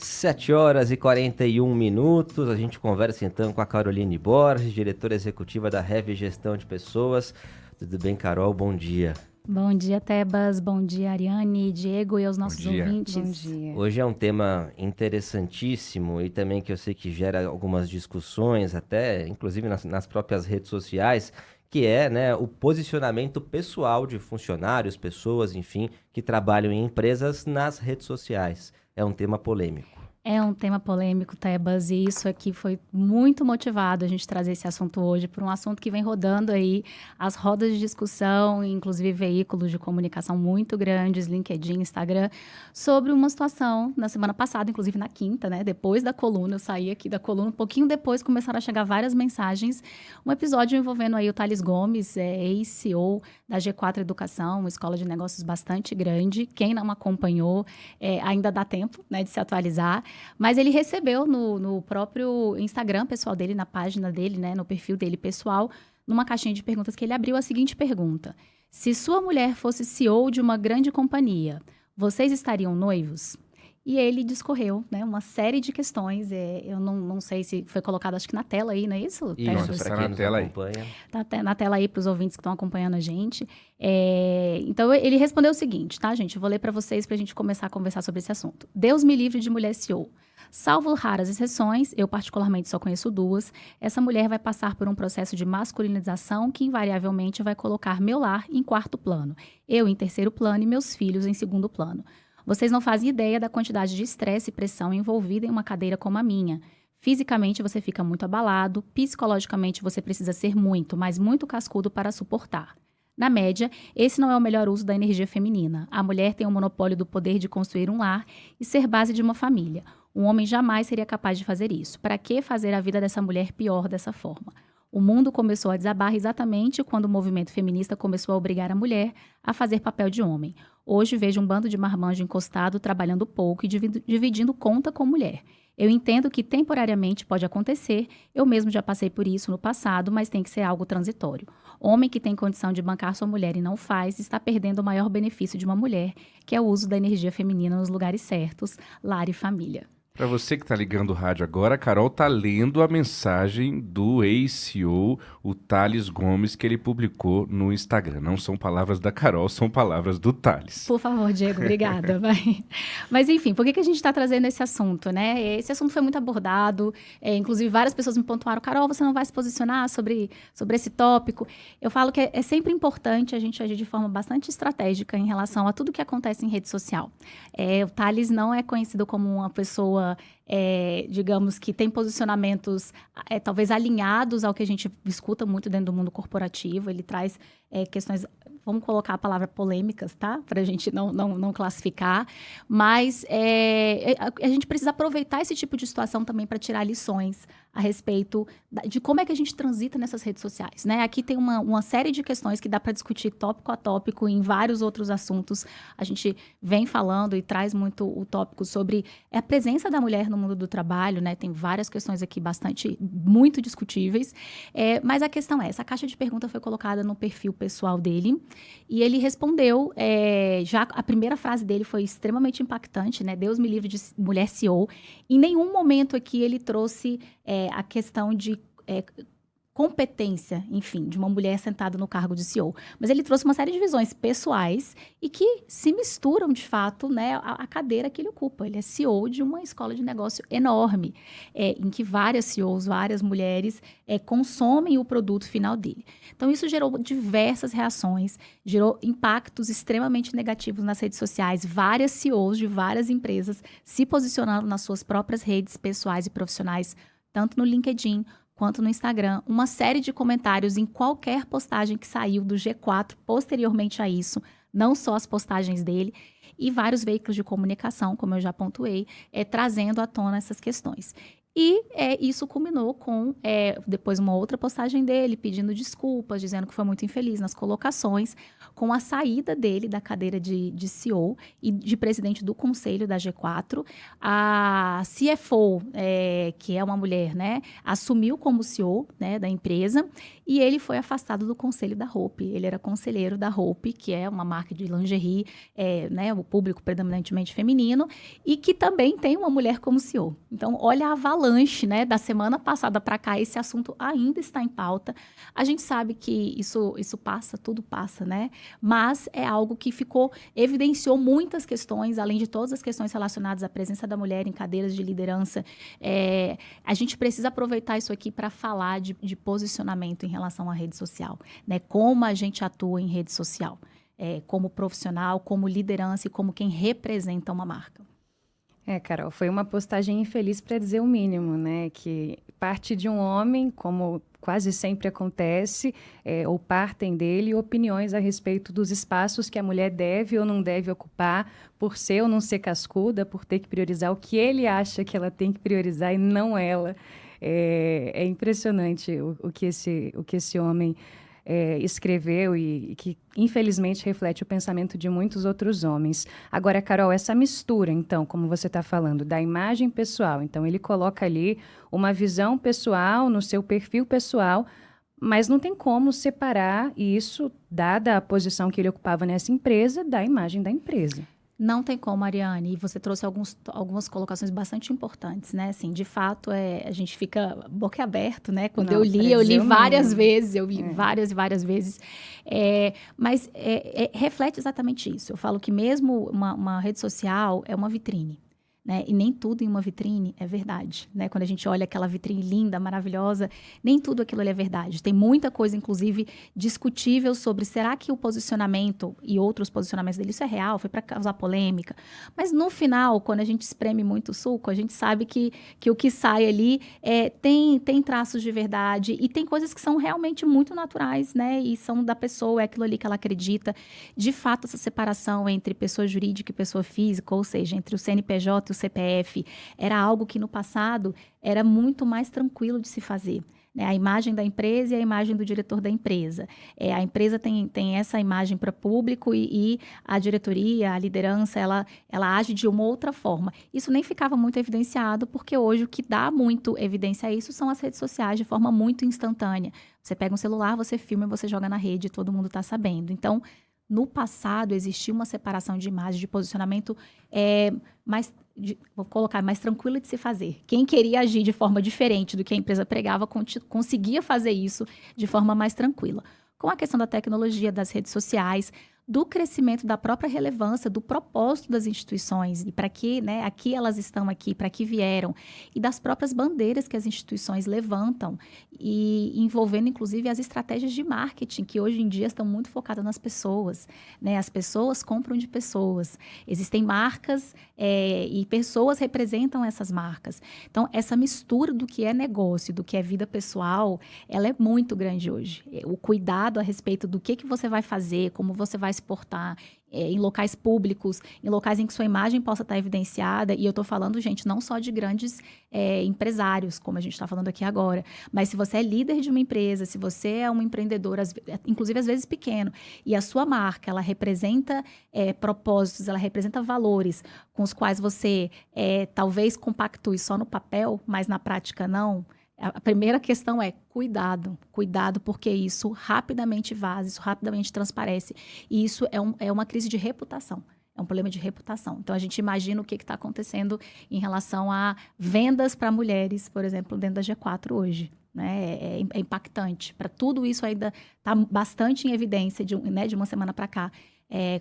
7h41. A gente conversa então com a Caroline Borges, diretora executiva da Heavy Gestão de Pessoas. Tudo bem, Carol? Bom dia. Bom dia, Tebas. Bom dia, Ariane, Diego e aos nossos ouvintes. Bom dia. Hoje é um tema interessantíssimo e também que eu sei que gera algumas discussões, até inclusive nas próprias redes sociais, que é, né, o posicionamento pessoal de funcionários, pessoas, enfim, que trabalham em empresas nas redes sociais. É um tema polêmico. É um tema polêmico, Tebas, e isso aqui foi muito motivado a gente trazer esse assunto hoje por um assunto que vem rodando aí as rodas de discussão, inclusive veículos de comunicação muito grandes, LinkedIn, Instagram, sobre uma situação na semana passada, inclusive na quinta, né? Depois da coluna, eu saí aqui da coluna, um pouquinho depois começaram a chegar várias mensagens, um episódio envolvendo aí o Thales Gomes, ex-CEO da G4 Educação, uma escola de negócios bastante grande. Quem não acompanhou, ainda dá tempo, né, de se atualizar. Mas ele recebeu no próprio Instagram pessoal dele, na página dele, né, no perfil dele pessoal, numa caixinha de perguntas que ele abriu a seguinte pergunta: se sua mulher fosse CEO de uma grande companhia, vocês estariam noivos? E ele discorreu, né, uma série de questões. Eu não sei se foi colocado, acho que na tela aí, não é isso? Isso, para quem nos acompanha. Tá na tela aí para os ouvintes que estão acompanhando a gente. Então, ele respondeu o seguinte, tá, gente? Eu vou ler para vocês para a gente começar a conversar sobre esse assunto. Deus me livre de mulher CEO. Salvo raras exceções, eu particularmente só conheço 2, essa mulher vai passar por um processo de masculinização que invariavelmente vai colocar meu lar em quarto plano, eu em terceiro plano e meus filhos em segundo plano. Vocês não fazem ideia da quantidade de estresse e pressão envolvida em uma cadeira como a minha. Fisicamente você fica muito abalado, psicologicamente você precisa ser muito, mas muito cascudo para suportar. Na média, esse não é o melhor uso da energia feminina. A mulher tem o monopólio do poder de construir um lar e ser base de uma família. Um homem jamais seria capaz de fazer isso. Para que fazer a vida dessa mulher pior dessa forma? O mundo começou a desabar exatamente quando o movimento feminista começou a obrigar a mulher a fazer papel de homem. Hoje vejo um bando de marmanjo encostado, trabalhando pouco e dividindo conta com mulher. Eu entendo que temporariamente pode acontecer, eu mesmo já passei por isso no passado, mas tem que ser algo transitório. Homem que tem condição de bancar sua mulher e não faz, está perdendo o maior benefício de uma mulher, que é o uso da energia feminina nos lugares certos, lar e família. Para você que está ligando o rádio agora, a Carol está lendo a mensagem do ex-CEO, o Thales Gomes, que ele publicou no Instagram. Não são palavras da Carol, são palavras do Thales. Por favor, Diego, obrigada. Mas, enfim, por que a gente está trazendo esse assunto, né? Esse assunto foi muito abordado, inclusive várias pessoas me pontuaram: Carol, você não vai se posicionar sobre esse tópico? Eu falo que é sempre importante a gente agir de forma bastante estratégica em relação a tudo que acontece em rede social. O Thales não é conhecido como uma pessoa, digamos, que tem posicionamentos talvez alinhados ao que a gente escuta muito dentro do mundo corporativo. Ele traz questões, vamos colocar a palavra polêmicas, tá? Para a gente não classificar. Mas a gente precisa aproveitar esse tipo de situação também para tirar lições a respeito de como é que a gente transita nessas redes sociais, né? Aqui tem uma série de questões que dá para discutir tópico a tópico em vários outros assuntos. A gente vem falando e traz muito o tópico sobre a presença da mulher no mundo do trabalho, né? Tem várias questões aqui muito discutíveis. Mas a questão é, essa caixa de pergunta foi colocada no perfil pessoal dele e ele respondeu, já a primeira frase dele foi extremamente impactante, né? Deus me livre de mulher CEO. Em nenhum momento aqui ele trouxe a questão de competência, enfim, de uma mulher sentada no cargo de CEO. Mas ele trouxe uma série de visões pessoais e que se misturam, de fato, né, a cadeira que ele ocupa. Ele é CEO de uma escola de negócio enorme, em que várias CEOs, várias mulheres consomem o produto final dele. Então, isso gerou diversas reações, gerou impactos extremamente negativos nas redes sociais. Várias CEOs de várias empresas se posicionando nas suas próprias redes pessoais e profissionais, tanto no LinkedIn quanto no Instagram, uma série de comentários em qualquer postagem que saiu do G4 posteriormente a isso, não só as postagens dele, e vários veículos de comunicação, como eu já pontuei, trazendo à tona essas questões. E isso culminou com, depois, uma outra postagem dele, pedindo desculpas, dizendo que foi muito infeliz nas colocações, com a saída dele da cadeira de CEO e de presidente do conselho da G4. A CFO, que é uma mulher, né, assumiu como CEO, né, da empresa, e ele foi afastado do conselho da Hope. Ele era conselheiro da Hope, que é uma marca de lingerie, né, o público predominantemente feminino, e que também tem uma mulher como CEO. Então, olha a avalanche, né, da semana passada para cá, esse assunto ainda está em pauta. A gente sabe que isso passa, tudo passa, né? Mas é algo que evidenciou muitas questões, além de todas as questões relacionadas à presença da mulher em cadeiras de liderança. A gente precisa aproveitar isso aqui para falar de posicionamento em relação à rede social, né? Como a gente atua em rede social, como profissional, como liderança e como quem representa uma marca. Carol, foi uma postagem infeliz para dizer o mínimo, né? Que parte de um homem, como quase sempre acontece, ou partem dele opiniões a respeito dos espaços que a mulher deve ou não deve ocupar, por ser ou não ser cascuda, por ter que priorizar o que ele acha que ela tem que priorizar e não ela. É impressionante o que esse homem escreveu e que, infelizmente, reflete o pensamento de muitos outros homens. Agora, Carol, essa mistura, então, como você está falando, da imagem pessoal, então ele coloca ali uma visão pessoal no seu perfil pessoal, mas não tem como separar isso, dada a posição que ele ocupava nessa empresa, da imagem da empresa. Não tem como, Ariane, e você trouxe algumas colocações bastante importantes, né? Assim, de fato, a gente fica boquiaberto, né? Quando eu li várias vezes, várias e várias vezes. Mas reflete exatamente isso. Eu falo que mesmo uma rede social é uma vitrine, né? E nem tudo em uma vitrine é verdade, né? Quando a gente olha aquela vitrine linda, maravilhosa, nem tudo aquilo ali é verdade. Tem muita coisa, inclusive, discutível sobre será que o posicionamento e outros posicionamentos dele, isso é real? Foi para causar polêmica? Mas no final, quando a gente espreme muito o suco, a gente sabe que o que sai ali tem traços de verdade e tem coisas que são realmente muito naturais, né? E são da pessoa, é aquilo ali que ela acredita. De fato, essa separação entre pessoa jurídica e pessoa física, ou seja, entre o CNPJ e o CPF, era algo que no passado era muito mais tranquilo de se fazer, né? A imagem da empresa e a imagem do diretor da empresa. A empresa tem essa imagem para público e a diretoria, a liderança, ela age de uma outra forma. Isso nem ficava muito evidenciado, porque hoje o que dá muito evidência a isso são as redes sociais, de forma muito instantânea. Você pega um celular, você filma e você joga na rede e todo mundo está sabendo. Então, no passado, existia uma separação de imagem, de posicionamento vou colocar, mais tranquilo de se fazer. Quem queria agir de forma diferente do que a empresa pregava, conseguia fazer isso de forma mais tranquila. Com a questão da tecnologia, das redes sociais, do crescimento da própria relevância, do propósito das instituições e para que, né, aqui elas estão aqui, para que vieram, e das próprias bandeiras que as instituições levantam e envolvendo, inclusive, as estratégias de marketing, que hoje em dia estão muito focadas nas pessoas, né? As pessoas compram de pessoas. Existem marcas e pessoas representam essas marcas. Então, essa mistura do que é negócio e do que é vida pessoal, ela é muito grande hoje. O cuidado a respeito do que você vai fazer, como você vai se portar em locais públicos, em locais em que sua imagem possa estar evidenciada. E eu estou falando, gente, não só de grandes empresários, como a gente está falando aqui agora, mas se você é líder de uma empresa, se você é um empreendedor, inclusive às vezes pequeno, e a sua marca, ela representa propósitos, ela representa valores com os quais você talvez compactue só no papel, mas na prática não. A primeira questão é cuidado, porque isso rapidamente vaza, isso rapidamente transparece. E isso é uma crise de reputação, é um problema de reputação. Então, a gente imagina o que está acontecendo em relação a vendas para mulheres, por exemplo, dentro da G4 hoje. Né? É impactante. Para tudo isso ainda está bastante em evidência de uma semana para cá.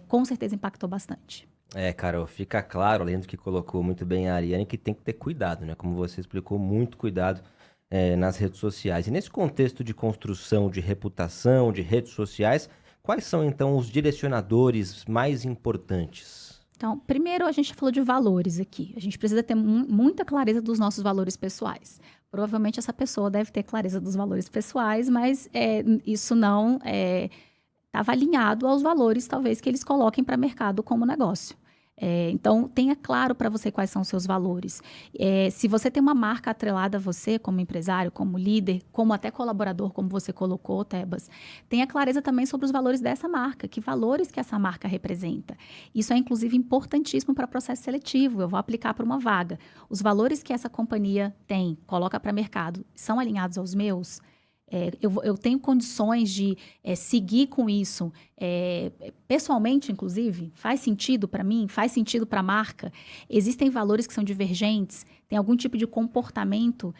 Com certeza impactou bastante. Carol, fica claro, além do que colocou muito bem a Ariane, que tem que ter cuidado, né? Como você explicou, muito cuidado nas redes sociais. E nesse contexto de construção de reputação, de redes sociais, quais são, então, os direcionadores mais importantes? Então, primeiro, a gente falou de valores aqui. A gente precisa ter muita clareza dos nossos valores pessoais. Provavelmente, essa pessoa deve ter clareza dos valores pessoais, mas isso não estava alinhado aos valores, talvez, que eles coloquem para mercado como negócio. Então, tenha claro para você quais são os seus valores. Se você tem uma marca atrelada a você, como empresário, como líder, como até colaborador, como você colocou, Tebas, tenha clareza também sobre os valores dessa marca, que valores que essa marca representa. Isso é, inclusive, importantíssimo para processo seletivo. Eu vou aplicar para uma vaga. Os valores que essa companhia tem, coloca para mercado, são alinhados aos meus? Eu tenho condições de seguir com isso, pessoalmente, inclusive? Faz sentido para mim? Faz sentido para a marca? Existem valores que são divergentes? Tem algum tipo de comportamento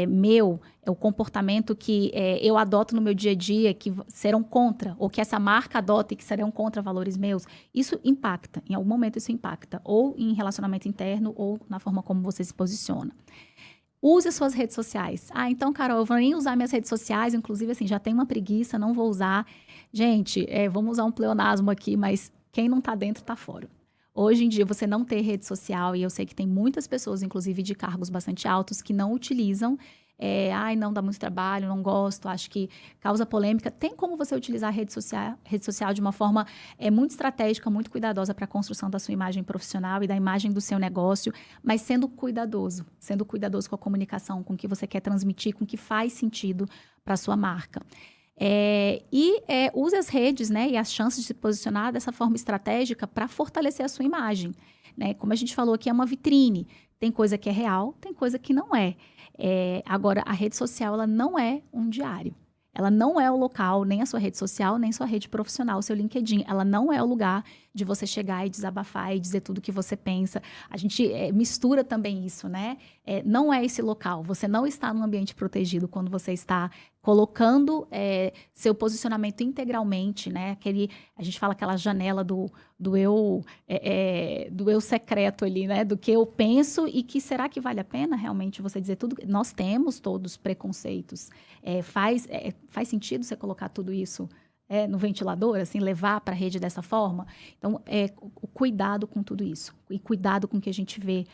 meu, o comportamento que eu adoto no meu dia a dia, que serão contra, ou que essa marca adota e que serão contra valores meus? Isso impacta, em algum momento isso impacta, ou em relacionamento interno, ou na forma como você se posiciona. Use as suas redes sociais. Então, Carol, eu vou nem usar minhas redes sociais, inclusive, assim, já tenho uma preguiça, não vou usar. Gente, vamos usar um pleonasmo aqui, mas quem não tá dentro, tá fora. Hoje em dia, você não ter rede social, e eu sei que tem muitas pessoas, inclusive de cargos bastante altos, que não utilizam. Não dá muito trabalho, não gosto, acho que causa polêmica. Tem como você utilizar a rede social de uma forma muito estratégica, muito cuidadosa para a construção da sua imagem profissional e da imagem do seu negócio, mas sendo cuidadoso com a comunicação, com o que você quer transmitir, com o que faz sentido para a sua marca. Use as redes, né, e as chances de se posicionar dessa forma estratégica para fortalecer a sua imagem. Né? Como a gente falou aqui, é uma vitrine. Tem coisa que é real, tem coisa que não é. Agora, a rede social, ela não é um diário. Ela não é o local, nem a sua rede social, nem sua rede profissional, seu LinkedIn. Ela não é o lugar de você chegar e desabafar e dizer tudo o que você pensa. A gente mistura também isso, né? Não é esse local. Você não está num ambiente protegido quando você está colocando seu posicionamento integralmente, né? A gente fala aquela janela do eu secreto ali, né? Do que eu penso e que será que vale a pena realmente você dizer tudo? Nós temos todos preconceitos. Faz sentido você colocar tudo isso no ventilador, assim, levar para a rede dessa forma? Então, o cuidado com tudo isso. E cuidado com o que a gente vê,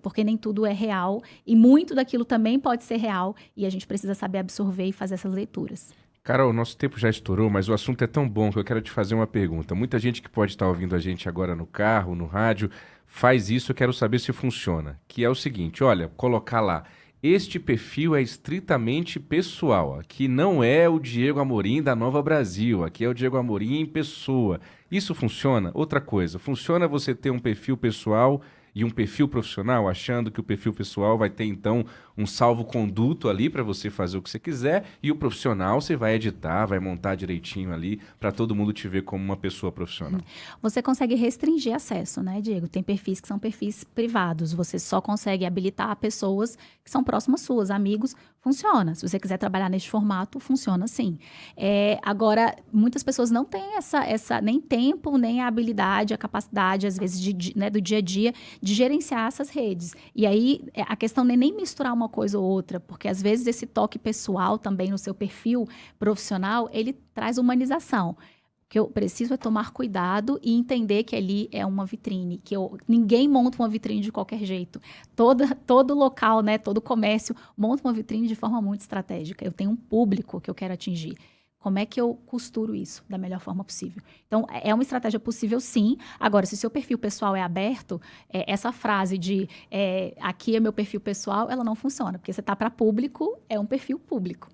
porque nem tudo é real. E muito daquilo também pode ser real. E a gente precisa saber absorver e fazer essas leituras. Carol, nosso tempo já estourou, mas o assunto é tão bom que eu quero te fazer uma pergunta. Muita gente que pode estar ouvindo a gente agora no carro, no rádio, faz isso, eu quero saber se funciona. Que é o seguinte, olha, colocar lá: este perfil é estritamente pessoal. Aqui não é o Diego Amorim da Nova Brasil. Aqui é o Diego Amorim em pessoa. Isso funciona? Outra coisa, funciona você ter um perfil pessoal e um perfil profissional, achando que o perfil pessoal vai ter, então, um salvo-conduto ali para você fazer o que você quiser, e o profissional você vai editar, vai montar direitinho ali para todo mundo te ver como uma pessoa profissional. Você consegue restringir acesso, né, Diego? Tem perfis que são perfis privados. Você só consegue habilitar pessoas que são próximas suas, amigos. Funciona. Se você quiser trabalhar neste formato, funciona sim. Agora, muitas pessoas não têm essa nem tempo, nem a habilidade, a capacidade, às vezes, do dia a dia, de gerenciar essas redes. E aí, a questão não é nem misturar uma coisa ou outra, porque às vezes esse toque pessoal também no seu perfil profissional, ele traz humanização. O que eu preciso é tomar cuidado e entender que ali é uma vitrine, ninguém monta uma vitrine de qualquer jeito. Todo local, né, todo comércio monta uma vitrine de forma muito estratégica. Eu tenho um público que eu quero atingir. Como é que eu costuro isso da melhor forma possível? Então, é uma estratégia possível, sim. Agora, se o seu perfil pessoal é aberto, essa frase de aqui é meu perfil pessoal, ela não funciona, porque você está para público, é um perfil público.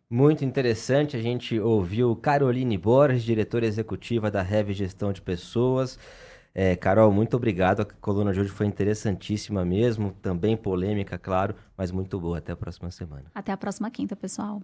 Muito interessante, a gente ouviu Caroline Borges, diretora executiva da Heavy Gestão de Pessoas. Carol, muito obrigado, a coluna de hoje foi interessantíssima mesmo, também polêmica, claro, mas muito boa. Até a próxima semana. Até a próxima quinta, pessoal.